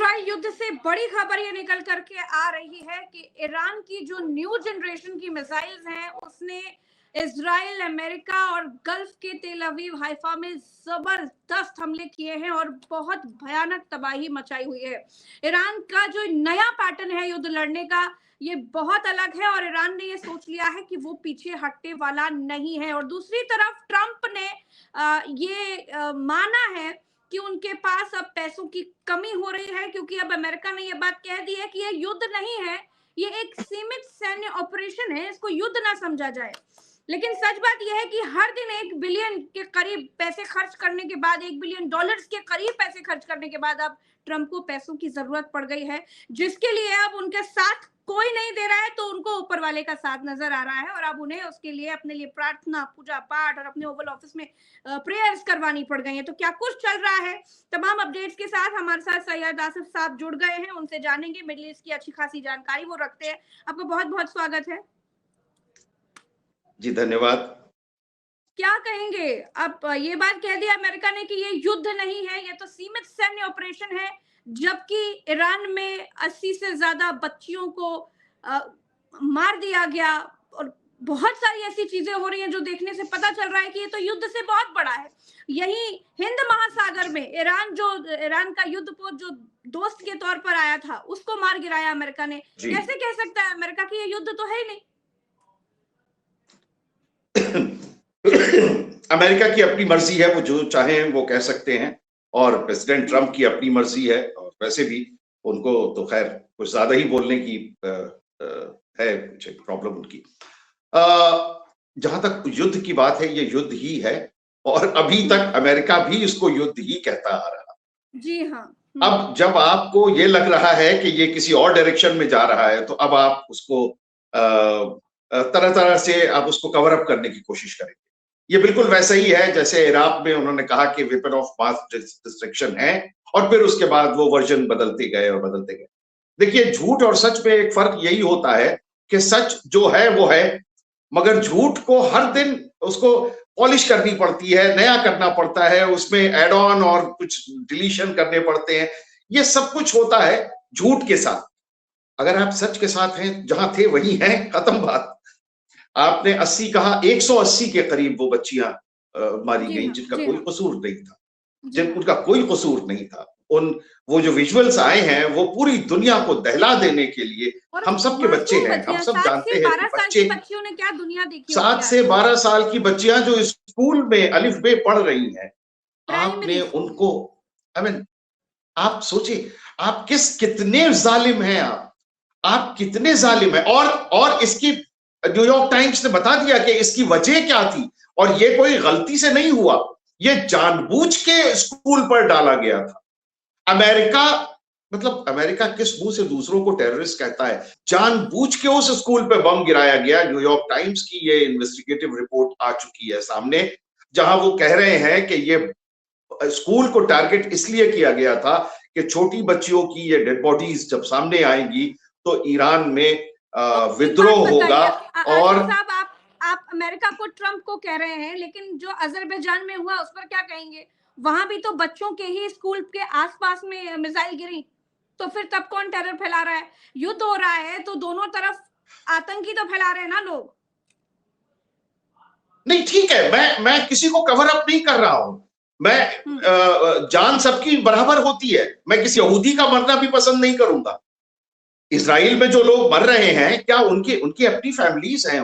Israel युद्ध से बड़ी खबर ये निकल करके आ रही है कि ईरान की जो न्यू जनरेशन की मिसाइल्स हैं उसने इजराइल, अमेरिका और गल्फ के तेल अवीव, हाइफा में जबरदस्त हमले किए हैं और बहुत भयानक तबाही मचाई हुई है। ईरान का जो नया पैटर्न है युद्ध लड़ने का, ये बहुत अलग है और ईरान ने ये सोच लिया है कि वो पीछे हटने वाला नहीं है। और दूसरी तरफ ट्रंप ने माना है कि उनके पास अब पैसों की कमी हो रही है, क्योंकि अब अमेरिका ने यह बात कह दी है कि ये युद्ध नहीं है, ये एक सीमित सैन्य ऑपरेशन है, इसको युद्ध ना समझा जाए। लेकिन सच बात यह है कि हर दिन 1 बिलियन के करीब पैसे खर्च करने के बाद, $1 बिलियन के करीब पैसे खर्च करने के बाद अब ट्रंप को पैसों की जरूरत पड़ गई है, जिसके लिए अब उनके साथ कोई नहीं दे रहा है, तो उनको ऊपर वाले का साथ नजर आ रहा है और अब उन्हें उसके लिए अपने लिए प्रार्थना, पूजा पाठ और अपने ओवल ऑफिस में प्रेयर्स करवानी पड़ गई है। तो क्या कुछ चल रहा है, तमाम अपडेट्स के साथ हमारे साथ सैयद आसिफ साहब जुड़ गए हैं, उनसे जानेंगे। मिडिल ईस्ट की अच्छी खासी जानकारी वो रखते हैं। आपका बहुत बहुत स्वागत है। जी धन्यवाद। क्या कहेंगे, अब ये बात कह दिया अमेरिका ने कि ये युद्ध नहीं है, ये तो सीमित सैन्य ऑपरेशन है, जबकि ईरान में 80 से ज्यादा बच्चियों को मार दिया गया और बहुत सारी ऐसी चीजें हो रही हैं जो देखने से पता चल रहा है कि ये तो युद्ध से बहुत बड़ा है। यही हिंद महासागर में ईरान का युद्ध पोत जो दोस्त के तौर पर आया था, उसको मार गिराया अमेरिका ने। कैसे कह सकता है अमेरिका कि ये युद्ध तो है ही नहीं? अमेरिका की अपनी मर्जी है, वो जो चाहे वो कह सकते हैं, और प्रेसिडेंट ट्रंप की अपनी मर्जी है, और वैसे भी उनको तो खैर कुछ ज्यादा ही बोलने की है कुछ प्रॉब्लम उनकी। जहां तक युद्ध की बात है, ये युद्ध ही है और अभी तक अमेरिका भी इसको युद्ध ही कहता आ रहा। जी हाँ। अब जब आपको ये लग रहा है कि ये किसी और डायरेक्शन में जा रहा है, तो अब आप उसको तरह तरह से आप उसको कवर अप करने की कोशिश करेंगे। ये बिल्कुल वैसा ही है जैसे इराक में उन्होंने कहा कि वेपन ऑफ मास डिस्ट्रक्शन है, और फिर उसके बाद वो वर्जन बदलते गए और बदलते गए। देखिए, झूठ और सच में एक फर्क यही होता है कि सच जो है वो है, मगर झूठ को हर दिन उसको पॉलिश करनी पड़ती है, नया करना पड़ता है, उसमें एड ऑन और कुछ डिलीशन करने पड़ते हैं। ये सब कुछ होता है झूठ के साथ। अगर आप सच के साथ हैं, जहां थे वहीं हैं, खत्म बात। आपने 80 कहा, 180 के करीब वो बच्चियां मारी गईं जिनका कोई कसूर नहीं था, उनका कोई कसूर नहीं था। वो जो विजुअल्स आए हैं वो पूरी दुनिया को दहला देने के लिए, हम सब के बच्चे हैं, हम सब जानते हैं कि बच्चे, बच्चियों ने क्या दुनिया देखी, 7 से 12 साल की बच्चियां जो स्कूल में अलिफ बे पढ़ रही हैं, आपने उनको, आप सोचिए, आप कितने जालिम हैं, आप कितने जालिम हैं। और इसकी न्यूयॉर्क टाइम्स ने बता दिया कि इसकी वजह क्या थी, और ये कोई गलती से नहीं हुआ, ये जानबूझ के स्कूल पर डाला गया था। अमेरिका किस मुंह से दूसरों को टेररिस्ट कहता है? जानबूझ के उस स्कूल पे बम गिराया गया। न्यूयॉर्क टाइम्स की ये इन्वेस्टिगेटिव रिपोर्ट आ चुकी है सामने, जहां वो कह रहे हैं कि ये स्कूल को टारगेट इसलिए किया गया था कि छोटी बच्चियों की ये डेड बॉडीज जब सामने आएंगी तो ईरान में विद्रोह होगा। और आप अमेरिका को, ट्रंप को कह रहे हैं, लेकिन जो अजरबैजान में हुआ उस पर क्या कहेंगे? वहां भी तो बच्चों के ही स्कूल के आसपास में मिसाइल गिरी, तो फिर तब कौन टेरर फैला रहा है? युद्ध हो रहा है तो दोनों तरफ आतंकी तो फैला रहे हैं ना लोग। नहीं, ठीक है, मैं किसी को कवर अप नहीं कर रहा हूं। मैं जान सबकी बराबर होती है। मैं किसी यहूदी का मरना भी पसंद नहीं करूंगा। इजराइल में जो लोग मर रहे हैं, क्या उनकी अपनी फैमिलीज हैं,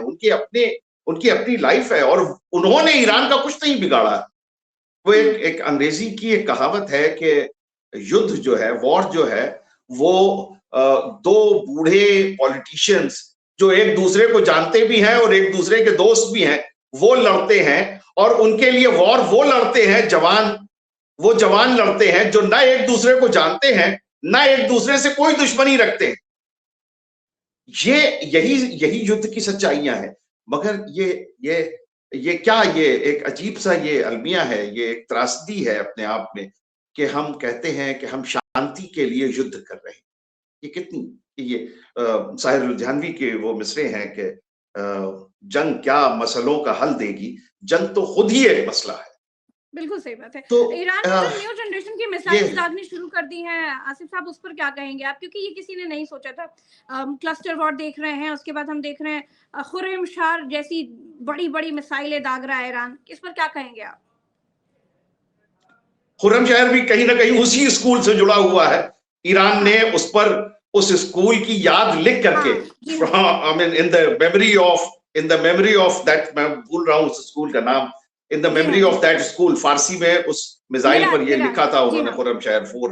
उनकी अपनी लाइफ है, और उन्होंने ईरान का कुछ नहीं बिगाड़ा। वो एक अंग्रेजी की एक कहावत है कि युद्ध जो है, वॉर जो है, वो दो बूढ़े पॉलिटिशियंस जो एक दूसरे को जानते भी हैं और एक दूसरे के दोस्त भी हैं, वो लड़ते हैं। और उनके लिए वॉर वो लड़ते हैं, वो जवान लड़ते हैं जो ना एक दूसरे को जानते हैं, ना एक दूसरे से कोई दुश्मनी रखते हैं। यही युद्ध की सच्चाइयां हैं। मगर ये क्या, ये एक अजीब सा ये अलमिया है, ये एक त्रासदी है अपने आप में कि हम कहते हैं कि हम शांति के लिए युद्ध कर रहे हैं। ये कितनी, ये साहिर लुधियानवी के वो मिसरे हैं कि जंग क्या मसलों का हल देगी, जंग तो खुद ही एक मसला है। बिल्कुल सही बात है। तो ईरान ने जो न्यू जनरेशन की ये मिसाइल्स दागनी शुरू कर दी हैं, आसिफ साहब उस पर क्या कहेंगे आप? क्योंकि ये किसी ने नहीं सोचा था। क्लस्टर वॉर देख रहे हैं, उसके बाद हम देख रहे हैं खुर्रमशार जैसी बड़ी-बड़ी मिसाइलें दाग रहा है ईरान। इस पर क्या कहेंगे आप? खुर्रमशहर भी कहीं ना कहीं उसी स्कूल से जुड़ा हुआ है। ईरान ने हाँ, उस पर उस स्कूल की याद लिख करके, हाँ, जी हाँ। I mean in the memory of that, मैं भूल रहा हूँ उस स्कूल का नाम, इन द जी हाँ, मेमोरी जी ऑफ हाँ। दैट स्कूल, फारसी में उस मिसाइल पर मिराज, ये मिराज। लिखा था जी उन्होंने, हाँ। खुर्रमशहर 4,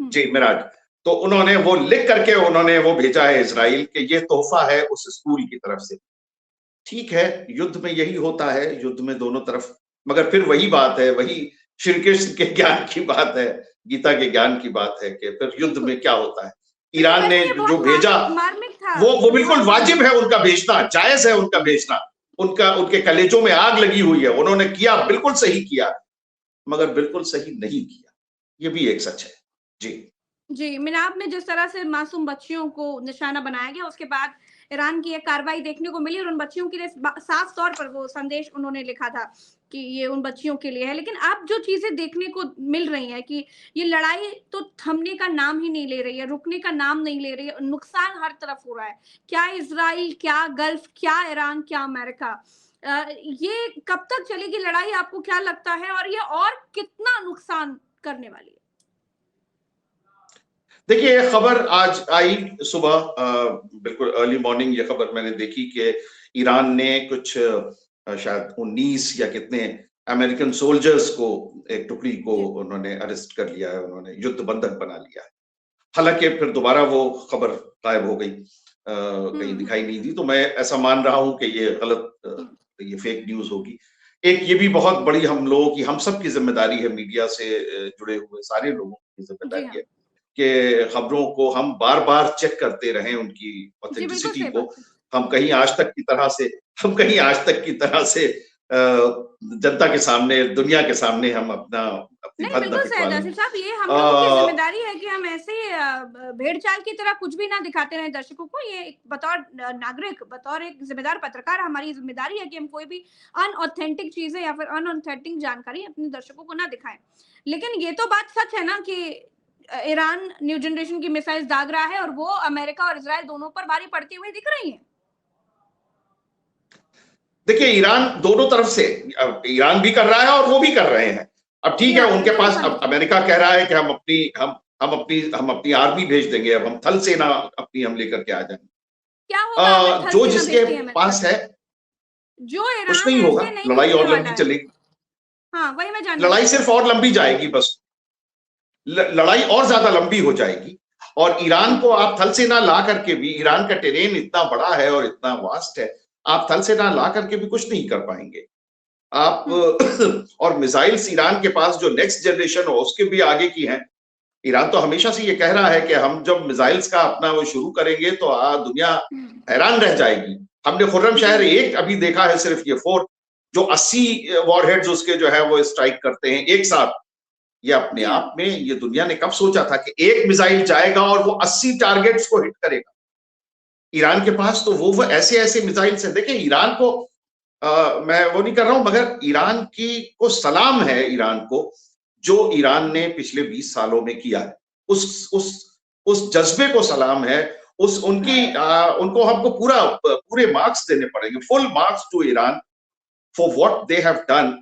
हुँ, जी मिराज। तो उन्होंने वो लिख करके उन्होंने वो भेजा है इजराइल के, ये तोहफा है उस स्कूल की तरफ से। ठीक है, युद्ध में यही होता है, युद्ध में दोनों तरफ, मगर फिर वही बात है, वही श्री कृष्ण के ज्ञान की बात है, गीता के ज्ञान की बात है कि फिर युद्ध बिल्कुल। में क्या होता है। लेकिन ईरान वैसे ने ये जो बहुत भेजा, मार्मिक था। वो ये बिल्कुल बहुत वाजिब मार्मिक है था। उनका भेजना, जायज है उनका हुँ। भेजना। उनका, उनके कलेजों में आग लगी हुई है, उन्होंने किया, बिल्कुल सही किया, मगर बिल्कुल सही नहीं किया, ये भी एक सच है। जी। जी, मिनाब में जिस तरह से मासूम बच्चियों को निशाना बनाया गया, उसके बाद ईरान की एक कार्रवाई देखने को मिली और उन बच्चियों के लिए साफ तौर पर वो संदेश उन्होंने लिखा था कि ये उन बच्चियों के लिए है। लेकिन अब जो चीज़ें देखने को मिल रही हैं कि ये लड़ाई तो थमने का नाम ही नहीं ले रही है, रुकने का नाम नहीं ले रही है, नुकसान हर तरफ हो रहा है। क्या इज़राइल, क्या गल्फ, क्या ईरान, क्या अमेरिका। ये कब तक चलेगी लड़ाई, आपको क्या लगता है? और ये और कितना नुकसान करने वाली है? देखिए, खबर आज आई सुबह, बिल्कुल अर्ली मॉर्निंग ये खबर मैंने देखी कि ईरान ने कुछ शायद 19 या कितने अमेरिकन सोल्जर्स को, एक टुकड़ी को जी। उन्होंने अरेस्ट कर लिया है, उन्होंने युद्ध बंधक बना लिया है। हालांकि फिर दोबारा वो खबर गायब हो गई, हुँ, कहीं हुँ, दिखाई नहीं दी, तो मैं ऐसा मान रहा हूं कि ये गलत, हुँ। ये फेक न्यूज होगी। एक ये भी बहुत बड़ी हम लोगों की, हम सब की जिम्मेदारी है, मीडिया से जुड़े हुए सारे लोगों की जी जिम्मेदारी हाँ। है कि खबरों को हम बार-बार चेक करते रहें, उनकी जी, बिल्कुल ऑथेंटिसिटी सही को। बात है। हम कहीं आज तक की तरह से हम कहीं आज तक की तरह से जनता के सामने, दुनिया के सामने हम अपनी नहीं, भद्द न बिल्कुल पिटवा सही लें। आसिफ साहब, ये हम लोगों की अ, ज़िम्मेदारी है कि हम ऐसे भेड़-चाल की तरह कुछ भी ना दिखाते रहें दर्शकों को। ये एक बतौर नागरिक, बतौर एक ज़िम्मेदार पत्रकार हमारी ज़िम्मेदारी है कि हम कोई भी अनऑथेंटिक चीज़ें या फिर अनऑथेंटिक जानकारी अपने दर्शकों को ना दिखाएँ। लेकिन ये तो बात सच है ना कि ईरान न्यू जनरेशन की मिसाइल्स दाग रहा है और वो अमेरिका और इज़राइल दोनों पर भारी पड़ती हुई दिख रही हैं। देखिए, ईरान दोनों तरफ से, अब ईरान भी कर रहा है और वो भी कर रहे हैं। अब जी ठीक है, हाँ, उनके अमेरिका भी पास, कर अब रही है। अमेरिका कह रहा है कि हम अपनी आर्मी भेज देंगे, अब हम थल सेना अपनी हम लेकर के आ जाएंगे। क्या होगा अगर थल जो सेना जिसके भेजती है अमेरिका पास तो? है, जो कुछ ईरान नहीं होगा, ऐसे नहीं लड़ाई भेजने और वाला लंबी है। चलेगी। हाँ, वही मैं जानना लड़ाई चाह रही सिर्फ थी। और लंबी जाएगी बस, लड़ाई और ज्यादा लंबी हो जाएगी। और ईरान हुँ, को आप थल सेना ला करके भी, ईरान का टेरेन इतना बड़ा है और इतना वास्ट है, आप थल सेना ला करके भी कुछ नहीं कर पाएंगे आप। हुँ, और मिसाइल्स ईरान के पास जो नेक्स्ट जनरेशन हो उसके भी आगे की हैं। ईरान तो हमेशा से ये कह रहा है कि हम जब मिसाइल्स का अपना वो शुरू करेंगे तो दुनिया हुँ। हैरान रह जाएगी। हमने जी खुर्रमशहर हाँ। एक अभी देखा है, सिर्फ ये 4 जो 80 वॉरहेड्स उसके जो है वो स्ट्राइक करते हैं एक साथ। ये अपने जी हाँ। आप में, ये दुनिया ने कब सोचा था कि एक मिसाइल जाएगा और वो 80 टारगेट्स को हिट करेगा। ईरान के पास तो वो ऐसे ऐसे मिसाइल्स हैं। देखिए, ईरान को मैं वो नहीं कर रहा हूं, मगर ईरान की को सलाम है, ईरान को जो ईरान ने पिछले 20 सालों में किया है, उस जज्बे को सलाम है। उस उनकी उनको हमको पूरे मार्क्स देने पड़ेंगे, full marks to Iran for what they have done.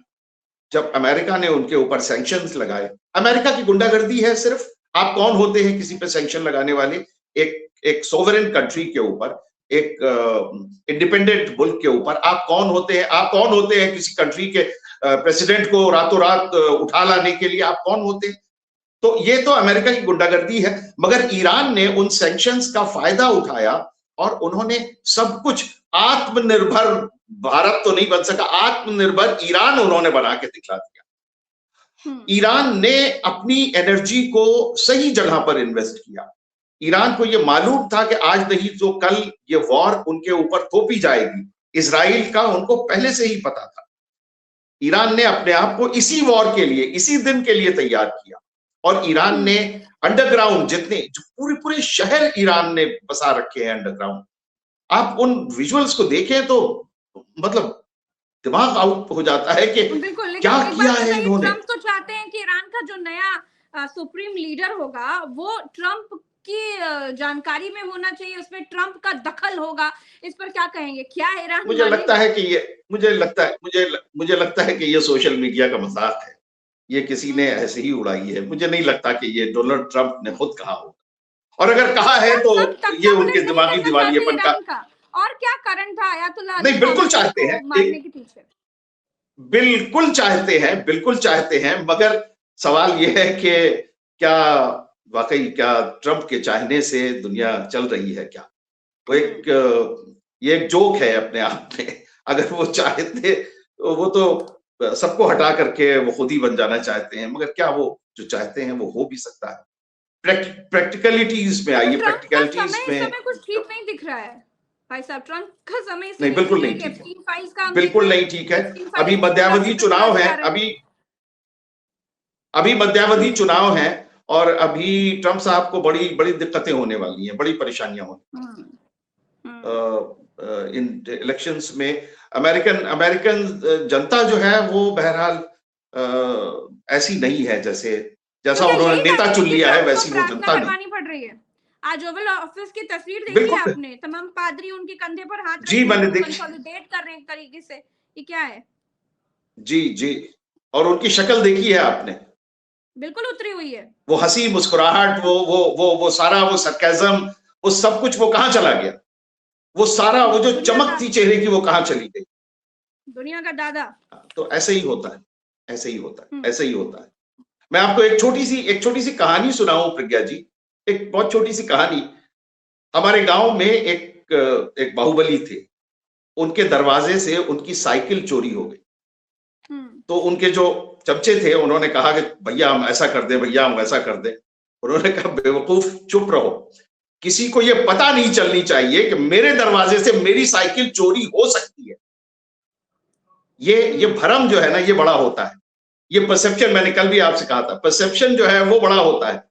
जब अमेरिका ने उनके ऊपर सैंक्शंस लगाए, अमेरिका की गुंडागर्दी है सिर्फ। आप कौन होते हैं किसी पे सैंक्शन लगाने वाले? एक एक सोवरेन कंट्री के ऊपर, एक इंडिपेंडेंट मुल्क के ऊपर आप कौन होते हैं? आप कौन होते हैं किसी कंट्री के प्रेसिडेंट को रातों रात उठा लाने के लिए? आप कौन होते हैं? तो ये तो अमेरिका की गुंडागर्दी है। मगर ईरान ने उन सैंक्शंस का फायदा उठाया और उन्होंने सब कुछ, आत्मनिर्भर भारत तो नहीं बन सका, आत्मनिर्भर ईरान उन्होंने बना के दिखला दिया। हुँ। ईरान ने अपनी एनर्जी को सही जगह पर इन्वेस्ट किया। ईरान को यह मालूम था कि आज नहीं तो कल ये वॉर उनके ऊपर थोपी जाएगी। इजराइल का उनको पहले से ही पता था। ईरान ने अपने आप को इसी वॉर के लिए, इसी दिन के लिए तैयार किया। और ईरान हुँ। ने अंडरग्राउंड जितने, जो पूरे पूरे शहर ईरान ने बसा रखे हैं अंडरग्राउंड, आप उन विजुअल्स को देखें तो मतलब दिमाग आउट हो जाता है कि बिल्कुल, लेकिन क्या एक किया बात है बताइए, इन्होंने। ट्रम्प तो चाहते हैं कि ईरान का जो नया सुप्रीम लीडर होगा वो ट्रम्प की जानकारी में होना चाहिए, उसमें ट्रम्प का दखल होगा। इस पर क्या कहेंगे? क्या ईरान मुझे लगता मानेगा? है कि ये मुझे लगता है कि ये सोशल मीडिया का मजाक है। ये किसी ने ऐसे ही उड़ाई है। मुझे नहीं लगता कि ये डोनाल्ड ट्रंप ने खुद कहा हो, और अगर कहा तो है क्या तो सब ये तख्ता उनके पलट नहीं दिमागी करना चाहते दिवालियेपन का। ईरान का? और क्या कारण था अयतुल्लाह अली नहीं, बिल्कुल खामेनी चाहते को हैं, मारने के पीछे? बिल्कुल चाहते हैं, मगर सवाल ये है कि क्या वाकई क्या ट्रंप के चाहने से दुनिया चल रही है क्या? वो ये एक जोक है अपने आप में। अगर वो चाहते तो वो तो सबको हटा करके वो खुद ही बन जाना चाहते हैं, मगर क्या वो जो चाहते हैं वो हो भी सकता है? प्रैक्टिकलिटीज में लेकिन आइए, ट्रम्प का प्रैक्टिकलिटीज समय इस में। समय कुछ ठीक नहीं दिख रहा है। भाई साहब, ट्रम्प का समय इसलिए नहीं, नहीं बिल्कुल ठीक है नहीं कि ठीक है, एप्स्टीन फाइल्स का हम देख बिल्कुल रहे हैं। नहीं ठीक है। एप्स्टीन अभी फाइल्स के मध्यावधि खुलासे पे चुनाव खुलासे है, आ रहे हैं। अभी मध्यावधि चुनाव है, और अभी ट्रंप साहब को बड़ी बड़ी दिक्कतें होने वाली हैं, बड़ी परेशानियां होने हम्म, हम्म, इन इलेक्शंस में। अमेरिकन अमेरिकन जनता जो है वो बहरहाल ऐसी नहीं है जैसे तो जैसा क्या उन्होंने यही नेता वजह है चुन कि लिया है, ट्रम्प को वैसी वो प्रार्थना जनता नहीं। करवानी पड़ रही है? आज ओवल ऑफिस की तस्वीर देखी है बिल्कुल। आपने? तमाम पादरी उनके कंधे पर हाथ जी, रखे हैं, मैंने वो देखी। कंसोलिडेट कर रहे हैं एक तरीके से। ये क्या है? जी जी। और उनकी शक्ल देखी है आपने? बिल्कुल उतरी हुई है। वो हंसी मुस्कुराहट, वो सारा वो सरकाज़म, वो सब कुछ वो कहाँ चला गया? वो सारा वो जो दुनिया चमक का थी चेहरे की वो कहाँ चली गई? दुनिया का दादा। तो ऐसे ही होता है, ऐसे ही होता हम्म, है, ऐसे ही होता है। मैं आपको एक छोटी सी कहानी सुनाऊं प्रज्ञा जी। एक बहुत छोटी सी कहानी। हमारे गांव में एक बाहुबली थे। उनके दरवाजे से उनकी साइकिल चोरी हो गई। हम्म, तो उनके जो चमचे थे उन्होंने कहा कि भैया हम ऐसा कर दें, भैया हम वैसा कर दें। उन्होंने कहा बेवकूफ चुप रहो, किसी को यह पता नहीं चलनी चाहिए कि मेरे दरवाजे से मेरी साइकिल चोरी हो सकती है। ये भ्रम जो है ना, ये बड़ा होता है। ये परसेप्शन, मैंने कल भी आपसे कहा था, परसेप्शन जो है वो बड़ा होता है।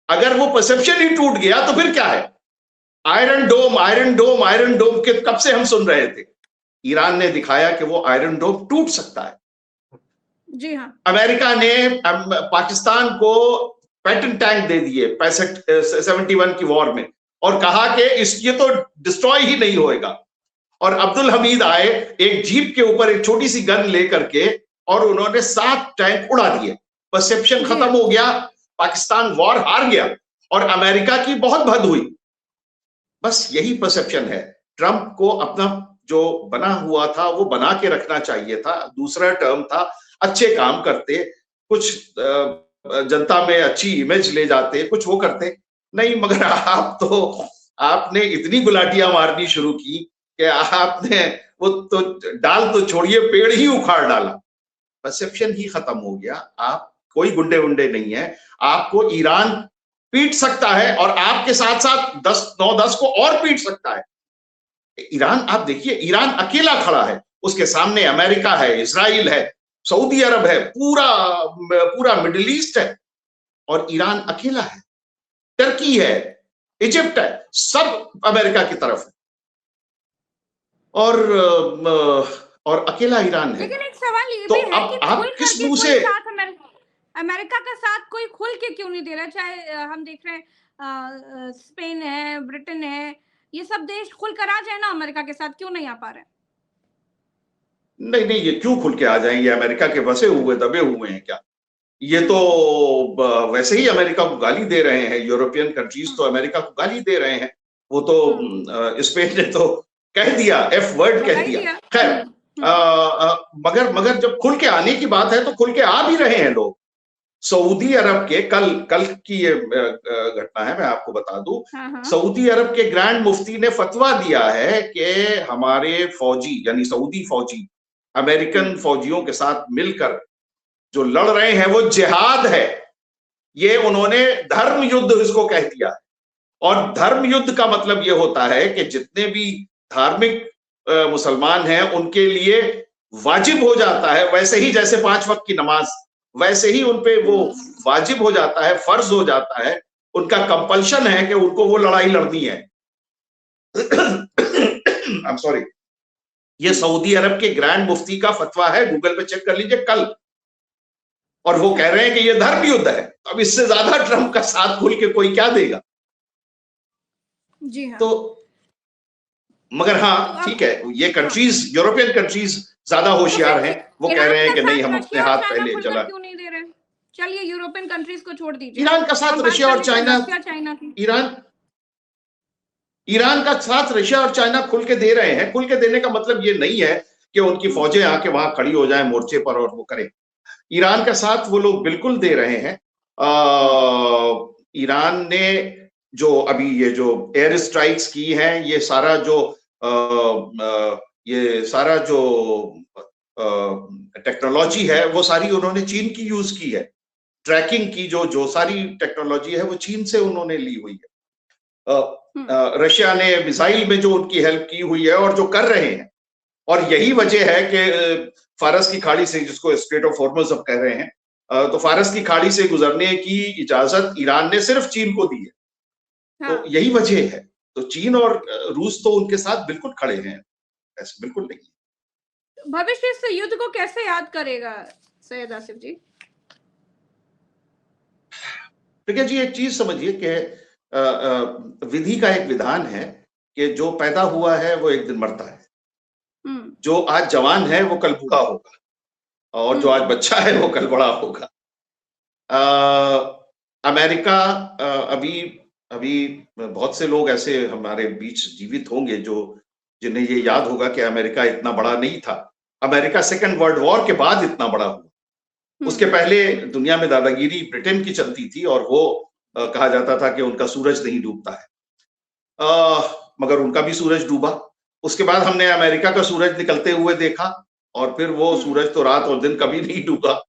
अगर वो परसेप्शन ही टूट गया तो फिर क्या है? आयरन डोम, आयरन डोम, आयरन डोम के कब से हम सुन रहे थे। ईरान ने दिखाया कि वो आयरन डोम टूट सकता है। जी हाँ। अमेरिका ने पाकिस्तान को पैटर्न टैंक दे दिए 71 की वॉर में, और कहा कि ये तो डिस्ट्रॉय ही नहीं होएगा। और अब्दुल हमीद आए एक जीप के ऊपर एक छोटी सी गन लेकर के, और उन्होंने 7 टैंक उड़ा दिए। परसेप्शन खत्म हो गया, पाकिस्तान वॉर हार गया, और अमेरिका की बहुत भद हुई। बस यही परसेप्शन है। ट्रंप को अपना जो बना हुआ था वो बना के रखना चाहिए था। दूसरा टर्म था, अच्छे काम करते, कुछ जनता में अच्छी इमेज ले जाते, कुछ वो करते नहीं। मगर आपने इतनी गुलाटियां मारनी शुरू की कि आपने वो तो डाल तो छोड़िए, पेड़ ही उखाड़ डाला। परसेप्शन ही खत्म हो गया। आप कोई गुंडे वुंडे नहीं है। आपको ईरान पीट सकता है, और आपके साथ साथ 9-10 को और पीट सकता है। ईरान, आप देखिए, ईरान अकेला खड़ा है, उसके सामने अमेरिका है, इजराइल है, सऊदी अरब है, पूरा मिडिल ईस्ट है, और ईरान अकेला है। टर्की है, इजिप्ट है, सब अमेरिका की तरफ है, और अकेला ईरान है। लेकिन एक सवाल ये तो भी है कि अब खुल आप किस करके मुंह कोई से। साथ अमेरिका का साथ कोई खुल के क्यों नहीं दे रहा? चाहे हम देख रहे हैं स्पेन है, ब्रिटेन है, ये सब देश खुल कर आ जाए ना अमेरिका के साथ, क्यों नहीं आ पा रहे? नहीं नहीं, ये क्यों खुल के आ जाएंगे? अमेरिका के बसे हुए दबे हुए हैं क्या? ये तो वैसे ही अमेरिका को गाली दे रहे हैं। यूरोपियन कंट्रीज तो अमेरिका को गाली दे रहे हैं। वो तो स्पेन ने तो कह दिया, एफ वर्ड बता कह ही दिया। दिया। खैर, मगर जब खुल के आने की बात है तो खुल के आ भी रहे हैं लोग। सऊदी अरब के कल की ये घटना है, मैं आपको बता दूं। हाँ। सऊदी अरब के ग्रैंड मुफ्ती ने फतवा दिया है कि हमारे फौजी, यानी सऊदी फौजी, अमेरिकन फौजियों के साथ मिलकर जो लड़ रहे हैं वो जिहाद है। ये उन्होंने धर्म युद्ध इसको कह दिया है। और धर्म युद्ध का मतलब ये होता है कि जितने भी धार्मिक मुसलमान हैं उनके लिए वाजिब हो जाता है, वैसे ही जैसे 5 वक्त की नमाज, वैसे ही उनपे वो वाजिब हो जाता है, फर्ज हो जाता है, उनका कंपल्शन है कि उनको वो लड़ाई लड़नी है। I am sorry. ये सऊदी अरब के ग्रैंड मुफ्ती का फतवा है, गूगल पे चेक कर लीजिए कल। और वो कह रहे हैं कि ये धर्म युद्ध है। अब इससे ज्यादा ट्रंप का साथ खुल के कोई क्या देगा? जी हाँ। तो मगर हाँ ठीक है, ये कंट्रीज, यूरोपियन कंट्रीज ज्यादा होशियार हैं। वो कह रहे हैं कि नहीं, हम अपने हाथ पहले चला। क्यों नहीं दे रहे? चलिए यूरोपियन कंट्रीज को छोड़ दीजिए, ईरान का साथ रशिया और चाइना, ईरान का साथ रशिया और चाइना खुल के दे रहे हैं। खुल के देने का मतलब ये नहीं है कि उनकी फौजें आके वहां खड़ी हो जाएं मोर्चे पर और वो करें। ईरान का साथ वो लोग बिल्कुल दे रहे हैं। ईरान ने जो अभी ये जो एयर स्ट्राइक्स की हैं, ये सारा जो टेक्नोलॉजी है वो सारी उन्होंने चीन की यूज की है। ट्रैकिंग की जो सारी टेक्नोलॉजी है वो चीन से उन्होंने ली हुई है। रशिया ने मिसाइल में जो उनकी हेल्प की हुई है और जो कर रहे हैं, और यही वजह है कि फारस की खाड़ी से, जिसको स्ट्रेट ऑफ हॉर्मुज़ अब कह रहे हैं, तो फारस की खाड़ी से गुजरने की इजाजत ईरान ने सिर्फ चीन को दी है। हाँ। तो यही वजह है। तो चीन और रूस तो उनके साथ बिल्कुल खड़े हैं, ऐसे बिल्कुल नहीं। भविष्य इस युद्ध को कैसे याद करेगा सैयद आसिफ जी? देखिए जी, एक चीज समझिए कि विधि का एक विधान है कि जो पैदा हुआ है वो एक दिन मरता है। जो आज जवान है वो कल बूढ़ा होगा, और जो आज बच्चा है वो कल बड़ा होगा। अमेरिका अभी बहुत से लोग ऐसे हमारे बीच जीवित होंगे जिन्हें ये याद होगा कि अमेरिका इतना बड़ा नहीं था। अमेरिका सेकेंड वर्ल्ड वॉर के बाद इतना बड़ा हुआ। उसके पहले दुनिया में दादागिरी ब्रिटेन की चलती थी, और वो कहा जाता था कि उनका सूरज नहीं डूबता है। मगर उनका भी सूरज डूबा। उसके बाद हमने अमेरिका का सूरज निकलते हुए देखा, और फिर वो सूरज तो रात और दिन कभी नहीं डूबा,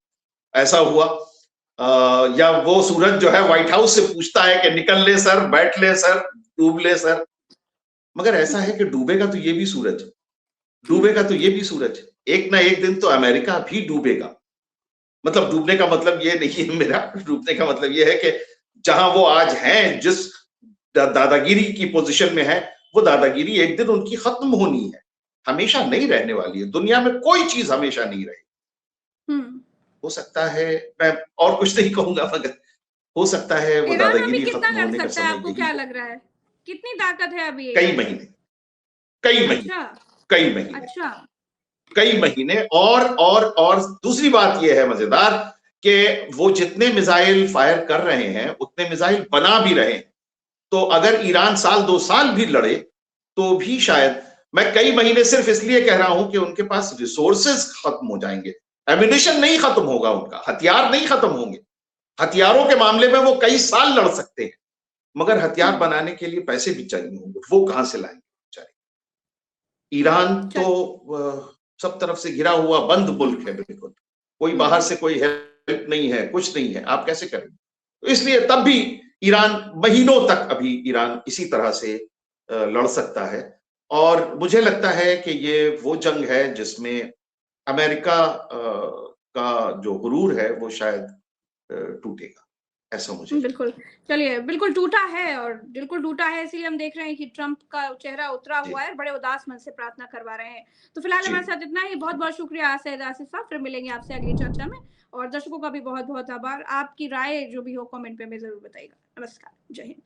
ऐसा हुआ। या वो सूरज जो है व्हाइट हाउस से पूछता है कि निकल ले सर, बैठ ले सर, डूब ले सर। मगर ऐसा है कि डूबेगा तो ये भी सूरज, डूबेगा तो ये भी सूरज। एक ना एक दिन तो अमेरिका भी डूबेगा। मतलब डूबने का मतलब ये नहीं है मेरा, डूबने का मतलब ये है कि जहां वो आज हैं, जिस दादागिरी की पोजीशन में है, वो दादागिरी एक दिन उनकी खत्म होनी है, हमेशा नहीं रहने वाली है। दुनिया में कोई चीज हमेशा नहीं रहेगी। हो सकता है, मैं और कुछ नहीं कहूंगा, मगर हो सकता है वो दादागिरी खत्म होने का समय आपको क्या लग रहा है? कितनी ताकत है अभी? कई महीने, कई महीने, अच्छा, कई महीने। और दूसरी बात यह है मजेदार कि वो जितने मिसाइल फायर कर रहे हैं उतने मिसाइल बना भी रहे हैं। तो अगर ईरान साल 2 साल भी लड़े तो भी शायद, मैं कई महीने सिर्फ इसलिए कह रहा हूं कि उनके पास रिसोर्सेज खत्म हो जाएंगे। एम्युनिशन नहीं खत्म होगा उनका, हथियार नहीं खत्म होंगे। हथियारों के मामले में वो कई साल लड़ सकते हैं, मगर हथियार बनाने के लिए पैसे भी चाहिए होंगे, वो कहां से लाएंगे बेचारे। ईरान तो सब तरफ से घिरा हुआ बंद मुल्क है, बिल्कुल कोई बाहर से कोई हेल्प नहीं है, कुछ नहीं है, आप कैसे करेंगे? तो इसलिए तब भी ईरान महीनों तक अभी ईरान इसी तरह से लड़ सकता है। और मुझे लगता है कि ये वो जंग है जिसमें अमेरिका का जो गुरूर है वो शायद टूटेगा, ऐसा मुझे। बिल्कुल, चलिए, बिल्कुल टूटा है, और बिल्कुल टूटा है, इसीलिए हम देख रहे हैं कि ट्रंप का चेहरा उतरा हुआ है, बड़े उदास मन से प्रार्थना करवा रहे हैं। तो फिलहाल हमारे साथ इतना ही। बहुत बहुत शुक्रिया सैयद आसिफ साहब, फिर मिलेंगे आपसे अगली चर्चा में। और दर्शकों का भी बहुत बहुत आभार। आपकी राय जो भी हो कमेंट पे में जरूर बताइएगा। नमस्कार, जय हिंद।